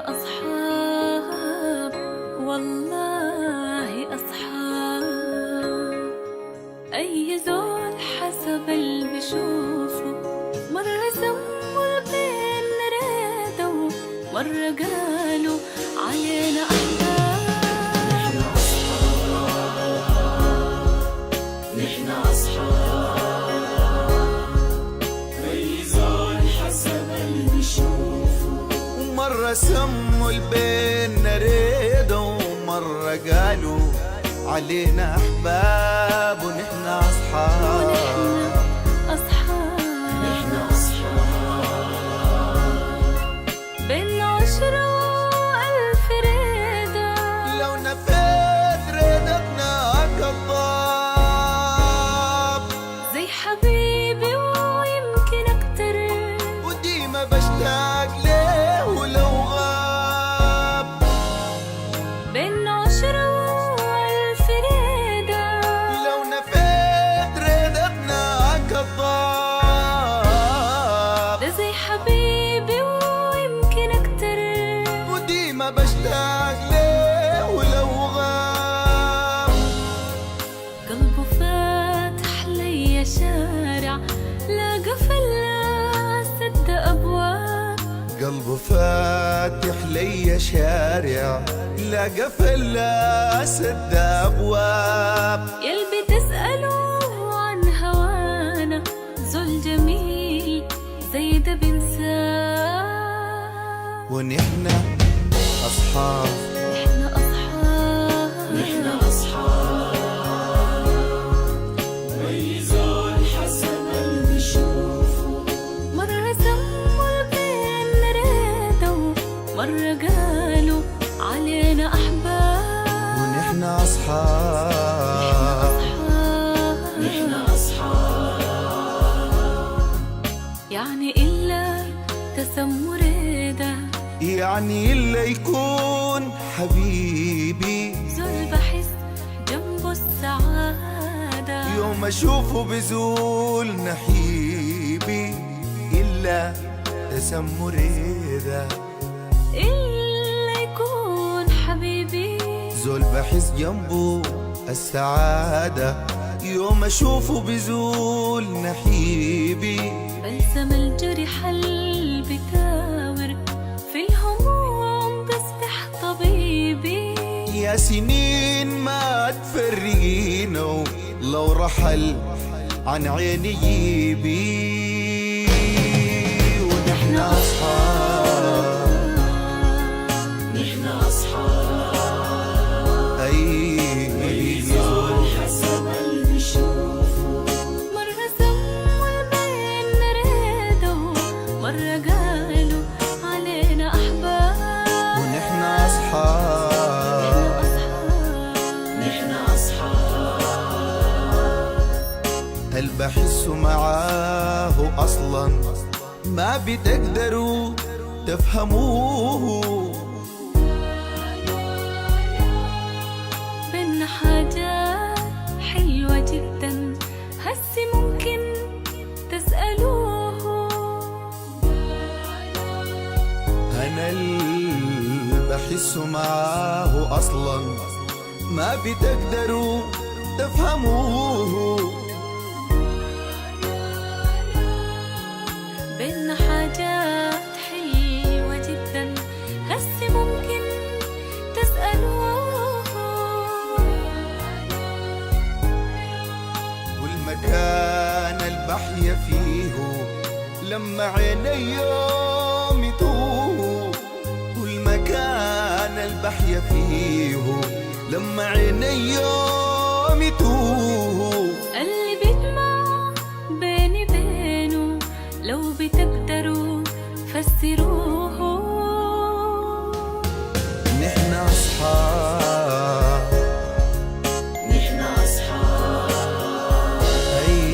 أصحاب والله أصحاب، أي زول حسب اللي بشوفه، مرة سموا البين نريدوا، مرة قالوا علينا أحباب. نحن أصحاب أي زول حسب اللي بشوفه، مرة سموا البين نريده ومرة قالوا علينا أحباب. ونحن أصحاب نحن أصحاب بين 10 وألف ريدة، لو نفيت ريدتنا كالضاب، زي حبيبي ويمكن أكتر، وديما بشتاق ليه ولو غاب. بين 10 وألف ريدة، لو نفيت ريدتنا كالضاب، ده زي حبيبي ويمكن أكتر، وديما بشتاق ليه ولو غاب. قلبه فاتح لي شارع، لا قفل لا سد أبواب، قلبه فاتح لي شارع، لا قفل لا سد أبواب. يلبي تسألوا عن هوانا، زول جميل زي ده بنساه. ونحن أصحاب نحن أصحاب نحن أصحاب أي زول حسب اللي بشوفه، مرة سموا البين نريدوا، مرة قالوا علينا أحباب. ونحن أصحاب نحن أصحاب يعني إلا تسموا ريدة، يعني إلا يكون حبيبي، زول بحس جنبه السعادة، يوم أشوفه بزول نحيبي، إلا تسمر إذا إلا يكون حبيبي، زول بحس جنبه السعادة، يوم أشوفه بزول نحيبي. بلسم الجرح البتاور، في الهموم بصبح طبيبي. يا سنين ما تفرقينا، لو رحل عن عيني يجيبي. ونحن أصحاب نحن أصحاب أي زول حسب اللي بشوفه، مرة سموا البين نريدوا، مرة قالوا علينا أحباب. ونحن أصحاب نحن أصحاب هل بحس معاه أصلا ما بتقدروا تفهموه. بينا حاجات حلوة جدا، هسي ممكن تسألوه. أنا اللي بحس معاه أصلا ما بتقدروا تفهموه. بينا حاجات حلوة جدا، هسي ممكن تسألوه. والمكان البحية فيه لما عيني يوم يتوه، والمكان البحية فيه لما عيني يوم يتوه. اللي بيجمع بيني بينه، لو بتقدروا فسروه. نحن أصحاب نحن أصحاب أي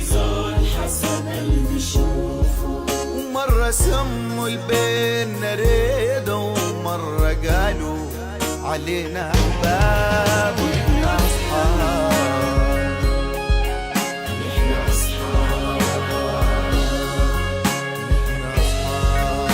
زول حسب اللي بشوفه، ومرة سموا البين نريده ومرة قالوا علينا أحباب. نحن أصحاب نحن أصحاب نحن أصحاب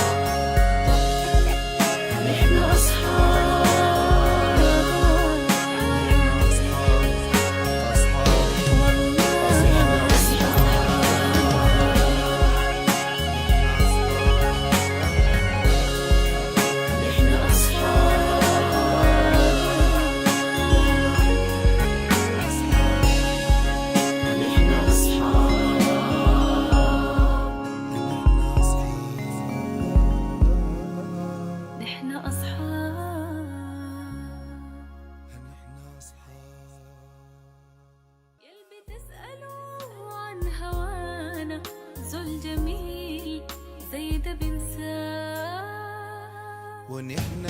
كده بنساه. ونحنا